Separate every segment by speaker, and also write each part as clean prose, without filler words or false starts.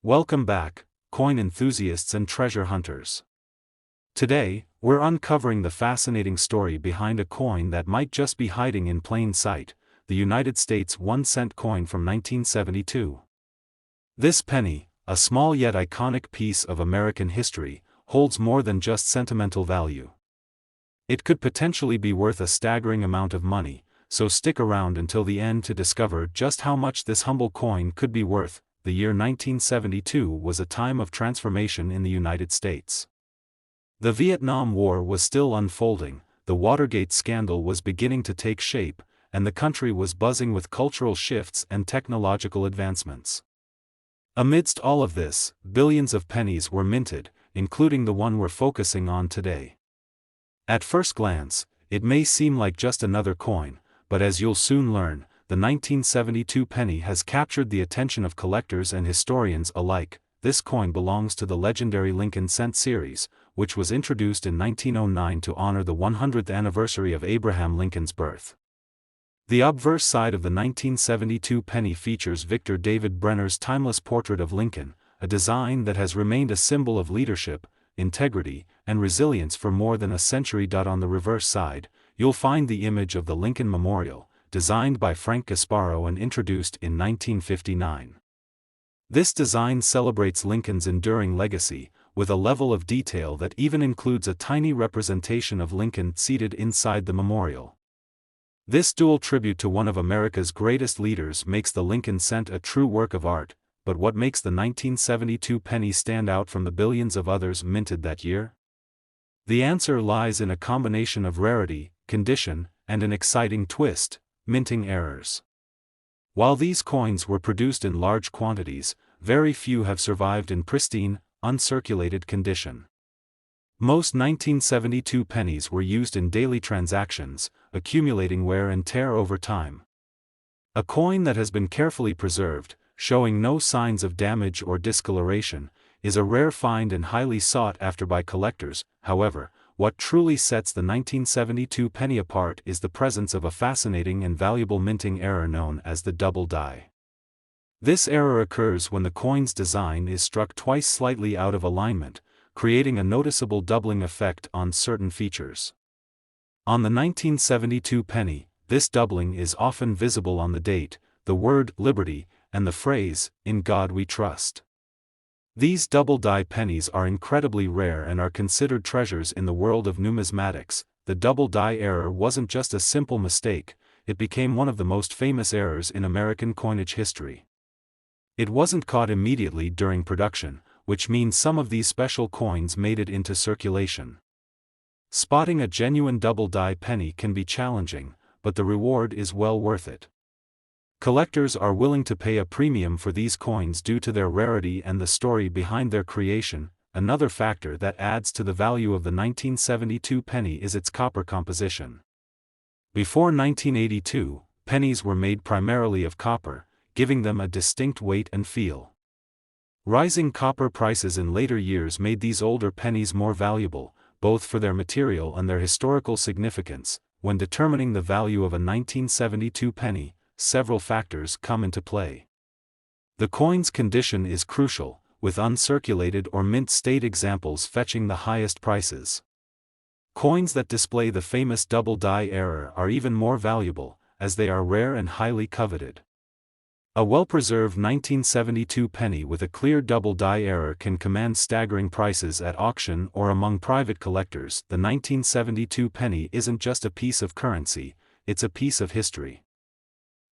Speaker 1: Welcome back, coin enthusiasts and treasure hunters. Today, we're uncovering the fascinating story behind a coin that might just be hiding in plain sight, the United States 1-cent coin from 1972. This penny, a small yet iconic piece of American history, holds more than just sentimental value. It could potentially be worth a staggering amount of money, so stick around until the end to discover just how much this humble coin could be worth. The year 1972 was a time of transformation in the United States. The Vietnam War was still unfolding, the Watergate scandal was beginning to take shape, and the country was buzzing with cultural shifts and technological advancements. Amidst all of this, billions of pennies were minted, including the one we're focusing on today. At first glance, it may seem like just another coin, but as you'll soon learn, the 1972 penny has captured the attention of collectors and historians alike. This coin belongs to the legendary Lincoln cent series, which was introduced in 1909 to honor the 100th anniversary of Abraham Lincoln's birth. The obverse side of the 1972 penny features Victor David Brenner's timeless portrait of Lincoln, a design that has remained a symbol of leadership, integrity, and resilience for more than a century. On the reverse side, you'll find the image of the Lincoln Memorial, designed by Frank Gasparo and introduced in 1959. This design celebrates Lincoln's enduring legacy, with a level of detail that even includes a tiny representation of Lincoln seated inside the memorial. This dual tribute to one of America's greatest leaders makes the Lincoln cent a true work of art. But what makes the 1972 penny stand out from the billions of others minted that year? The answer lies in a combination of rarity, condition, and an exciting twist: minting errors. While these coins were produced in large quantities, very few have survived in pristine, uncirculated condition. Most 1972 pennies were used in daily transactions, accumulating wear and tear over time. A coin that has been carefully preserved, showing no signs of damage or discoloration, is a rare find and highly sought after by collectors. However, what truly sets the 1972 penny apart is the presence of a fascinating and valuable minting error known as the double die. This error occurs when the coin's design is struck twice slightly out of alignment, creating a noticeable doubling effect on certain features. On the 1972 penny, this doubling is often visible on the date, the word "Liberty," and the phrase, "In God We Trust." These double-die pennies are incredibly rare and are considered treasures in the world of numismatics. The double-die error wasn't just a simple mistake, it became one of the most famous errors in American coinage history. It wasn't caught immediately during production, which means some of these special coins made it into circulation. Spotting a genuine double-die penny can be challenging, but the reward is well worth it. Collectors are willing to pay a premium for these coins due to their rarity and the story behind their creation. Another factor that adds to the value of the 1972 penny is its copper composition. Before 1982, pennies were made primarily of copper, giving them a distinct weight and feel. Rising copper prices in later years made these older pennies more valuable, both for their material and their historical significance. When determining the value of a 1972 penny, several factors come into play. The coin's condition is crucial, with uncirculated or mint-state examples fetching the highest prices. Coins that display the famous double-die error are even more valuable, as they are rare and highly coveted. A well-preserved 1972 penny with a clear double-die error can command staggering prices at auction or among private collectors. The 1972 penny isn't just a piece of currency, it's a piece of history.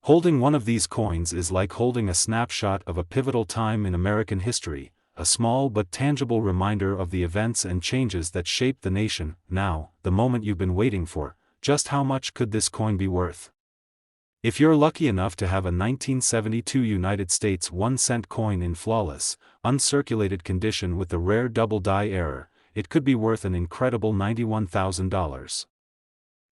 Speaker 1: Holding one of these coins is like holding a snapshot of a pivotal time in American history, a small but tangible reminder of the events and changes that shaped the nation. Now, the moment you've been waiting for: just how much could this coin be worth? If you're lucky enough to have a 1972 United States 1-cent coin in flawless, uncirculated condition with the rare double-die error, it could be worth an incredible $91,000.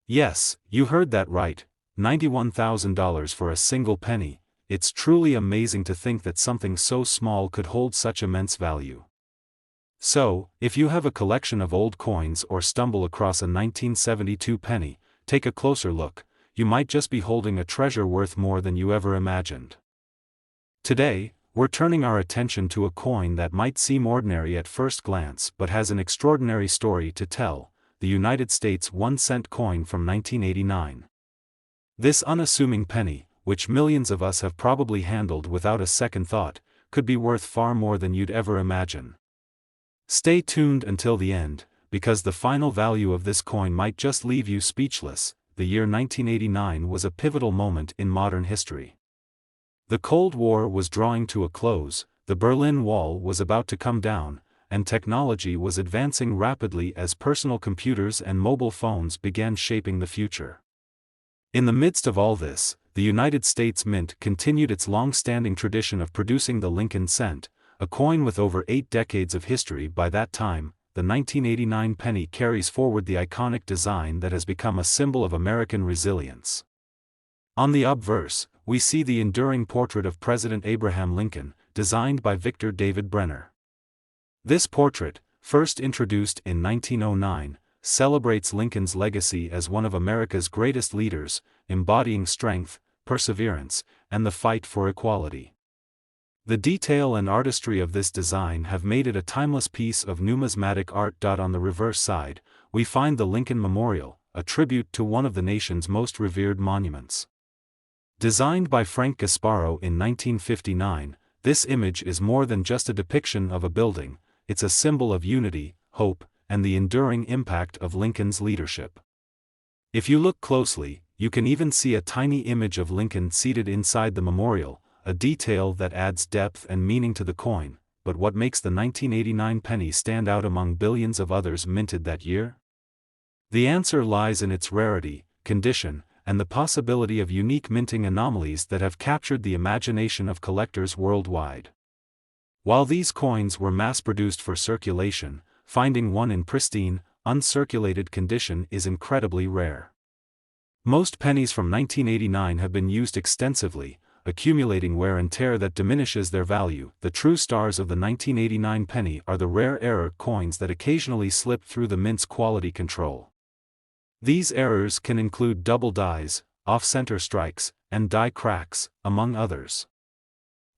Speaker 1: Yes, you heard that right. $91,000 for a single penny. It's truly amazing to think that something so small could hold such immense value. So, if you have a collection of old coins or stumble across a 1972 penny, take a closer look. You might just be holding a treasure worth more than you ever imagined. Today, we're turning our attention to a coin that might seem ordinary at first glance but has an extraordinary story to tell: the United States 1-cent coin from 1989. This unassuming penny, which millions of us have probably handled without a second thought, could be worth far more than you'd ever imagine. Stay tuned until the end, because the final value of this coin might just leave you speechless. The year 1989 was a pivotal moment in modern history. The Cold War was drawing to a close, the Berlin Wall was about to come down, and technology was advancing rapidly as personal computers and mobile phones began shaping the future. In the midst of all this, the United States Mint continued its long-standing tradition of producing the Lincoln cent, a coin with over 8 decades of history. By that time, the 1989 penny carries forward the iconic design that has become a symbol of American resilience. On the obverse, we see the enduring portrait of President Abraham Lincoln, designed by Victor David Brenner. This portrait, first introduced in 1909, celebrates Lincoln's legacy as one of America's greatest leaders, embodying strength, perseverance, and the fight for equality. The detail and artistry of this design have made it a timeless piece of numismatic art. On the reverse side, we find the Lincoln Memorial, a tribute to one of the nation's most revered monuments. Designed by Frank Gasparo in 1959, this image is more than just a depiction of a building, it's a symbol of unity, hope, and the enduring impact of Lincoln's leadership. If you look closely, you can even see a tiny image of Lincoln seated inside the memorial, a detail that adds depth and meaning to the coin. But what makes the 1989 penny stand out among billions of others minted that year? The answer lies in its rarity, condition, and the possibility of unique minting anomalies that have captured the imagination of collectors worldwide. While these coins were mass-produced for circulation, finding one in pristine, uncirculated condition is incredibly rare. Most pennies from 1989 have been used extensively, accumulating wear and tear that diminishes their value. The true stars of the 1989 penny are the rare error coins that occasionally slip through the mint's quality control. These errors can include double dies, off-center strikes, and die cracks, among others.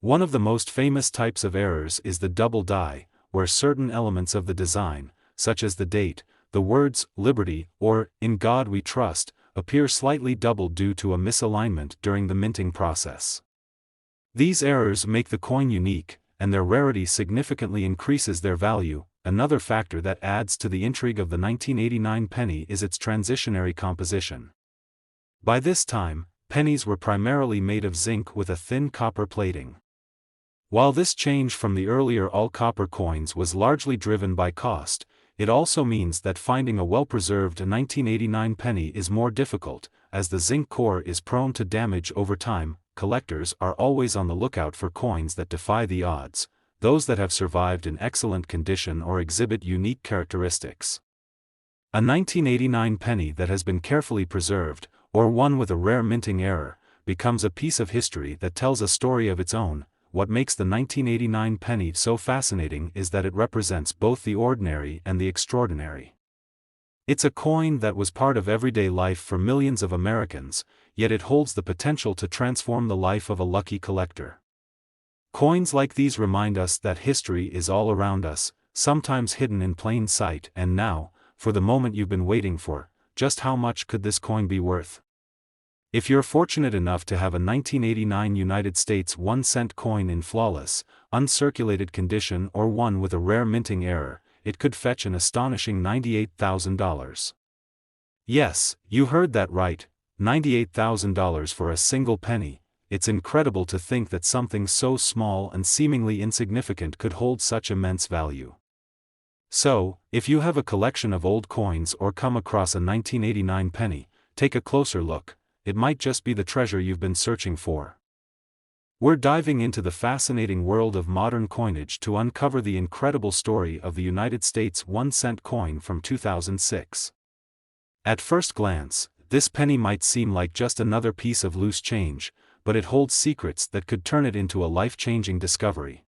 Speaker 1: One of the most famous types of errors is the double die, where certain elements of the design, such as the date, the words "Liberty" or "In God We Trust," appear slightly doubled due to a misalignment during the minting process. These errors make the coin unique, and their rarity significantly increases their value. Another factor that adds to the intrigue of the 1989 penny is its transitionary composition. By this time, pennies were primarily made of zinc with a thin copper plating. While this change from the earlier all-copper coins was largely driven by cost, it also means that finding a well-preserved 1989 penny is more difficult, as the zinc core is prone to damage over time. Collectors are always on the lookout for coins that defy the odds, those that have survived in excellent condition or exhibit unique characteristics. A 1989 penny that has been carefully preserved, or one with a rare minting error, becomes a piece of history that tells a story of its own. What makes the 1989 penny so fascinating is that it represents both the ordinary and the extraordinary. It's a coin that was part of everyday life for millions of Americans, yet it holds the potential to transform the life of a lucky collector. Coins like these remind us that history is all around us, sometimes hidden in plain sight. And now, for the moment you've been waiting for, just how much could this coin be worth? If you're fortunate enough to have a 1989 United States 1-cent coin in flawless, uncirculated condition or one with a rare minting error, it could fetch an astonishing $98,000. Yes, you heard that right, $98,000 for a single penny. It's incredible to think that something so small and seemingly insignificant could hold such immense value. So, if you have a collection of old coins or come across a 1989 penny, take a closer look. It might just be the treasure you've been searching for. We're diving into the fascinating world of modern coinage to uncover the incredible story of the United States 1-cent coin from 2006. At first glance, this penny might seem like just another piece of loose change, but it holds secrets that could turn it into a life-changing discovery.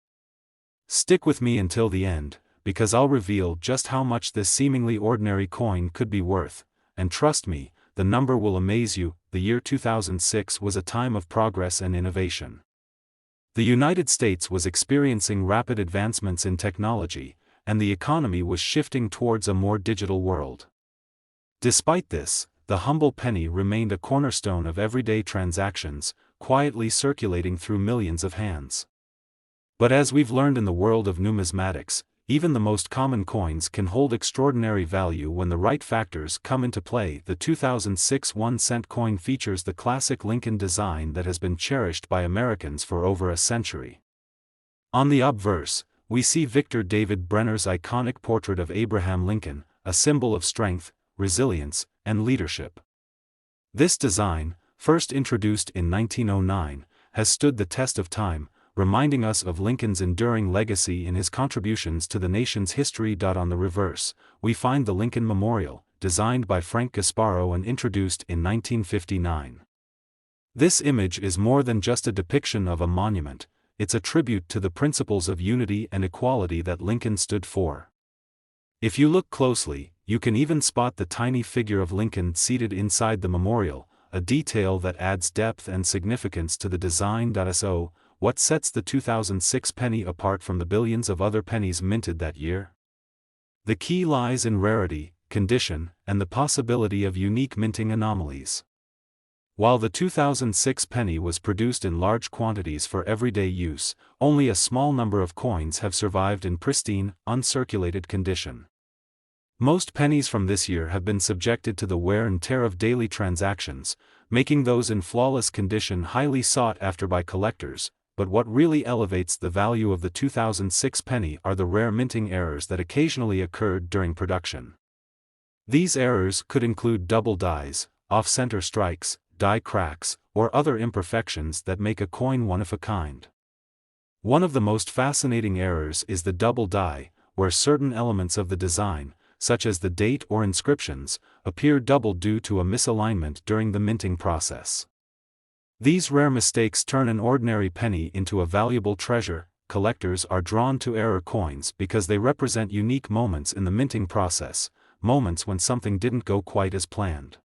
Speaker 1: Stick with me until the end, because I'll reveal just how much this seemingly ordinary coin could be worth, and trust me, the number will amaze you. The year 2006 was a time of progress and innovation. The United States was experiencing rapid advancements in technology, and the economy was shifting towards a more digital world. Despite this, the humble penny remained a cornerstone of everyday transactions, quietly circulating through millions of hands. But as we've learned in the world of numismatics, even the most common coins can hold extraordinary value when the right factors come into play. The 2006 1-cent coin features the classic Lincoln design that has been cherished by Americans for over a century. On the obverse, we see Victor David Brenner's iconic portrait of Abraham Lincoln, a symbol of strength, resilience, and leadership. This design, first introduced in 1909, has stood the test of time, reminding us of Lincoln's enduring legacy in his contributions to the nation's history. On the reverse, we find the Lincoln Memorial, designed by Frank Gasparro and introduced in 1959. This image is more than just a depiction of a monument, it's a tribute to the principles of unity and equality that Lincoln stood for. If you look closely, you can even spot the tiny figure of Lincoln seated inside the memorial, a detail that adds depth and significance to the design. So, what sets the 2006 penny apart from the billions of other pennies minted that year? The key lies in rarity, condition, and the possibility of unique minting anomalies. While the 2006 penny was produced in large quantities for everyday use, only a small number of coins have survived in pristine, uncirculated condition. Most pennies from this year have been subjected to the wear and tear of daily transactions, making those in flawless condition highly sought after by collectors. But what really elevates the value of the 2006 penny are the rare minting errors that occasionally occurred during production. These errors could include double dies, off-center strikes, die cracks, or other imperfections that make a coin one of a kind. One of the most fascinating errors is the double die, where certain elements of the design, such as the date or inscriptions, appear double due to a misalignment during the minting process. These rare mistakes turn an ordinary penny into a valuable treasure. Collectors are drawn to error coins because they represent unique moments in the minting process, moments when something didn't go quite as planned.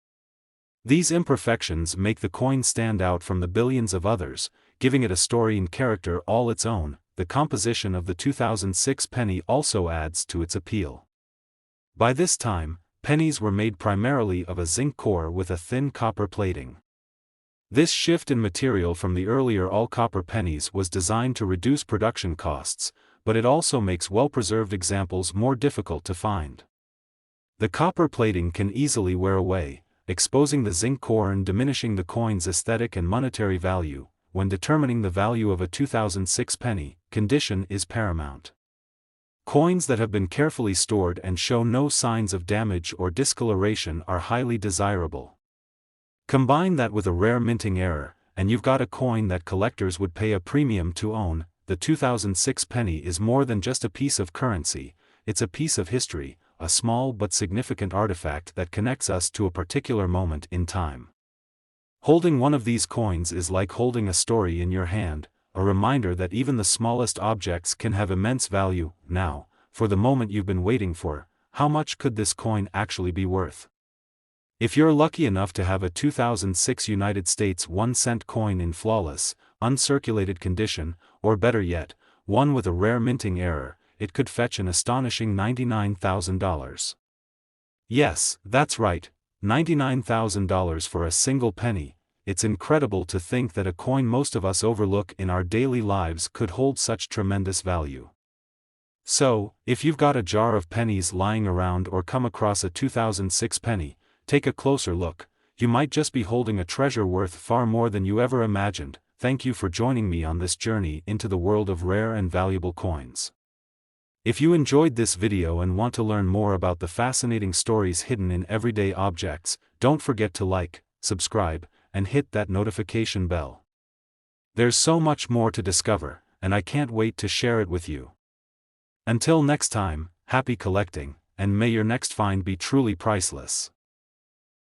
Speaker 1: These imperfections make the coin stand out from the billions of others, giving it a story and character all its own. The composition of the 2006 penny also adds to its appeal. By this time, pennies were made primarily of a zinc core with a thin copper plating. This shift in material from the earlier all-copper pennies was designed to reduce production costs, but it also makes well-preserved examples more difficult to find. The copper plating can easily wear away, exposing the zinc core and diminishing the coin's aesthetic and monetary value. When determining the value of a 2006 penny, condition is paramount. Coins that have been carefully stored and show no signs of damage or discoloration are highly desirable. Combine that with a rare minting error, and you've got a coin that collectors would pay a premium to own. The 2006 penny is more than just a piece of currency, it's a piece of history, a small but significant artifact that connects us to a particular moment in time. Holding one of these coins is like holding a story in your hand, a reminder that even the smallest objects can have immense value. Now, for the moment you've been waiting for, how much could this coin actually be worth? If you're lucky enough to have a 2006 United States 1-cent coin in flawless, uncirculated condition, or better yet, one with a rare minting error, it could fetch an astonishing $99,000. Yes, that's right, $99,000 for a single penny. It's incredible to think that a coin most of us overlook in our daily lives could hold such tremendous value. So, if you've got a jar of pennies lying around or come across a 2006 penny, take a closer look. You might just be holding a treasure worth far more than you ever imagined. Thank you for joining me on this journey into the world of rare and valuable coins. If you enjoyed this video and want to learn more about the fascinating stories hidden in everyday objects, don't forget to like, subscribe, and hit that notification bell. There's so much more to discover, and I can't wait to share it with you. Until next time, happy collecting, and may your next find be truly priceless.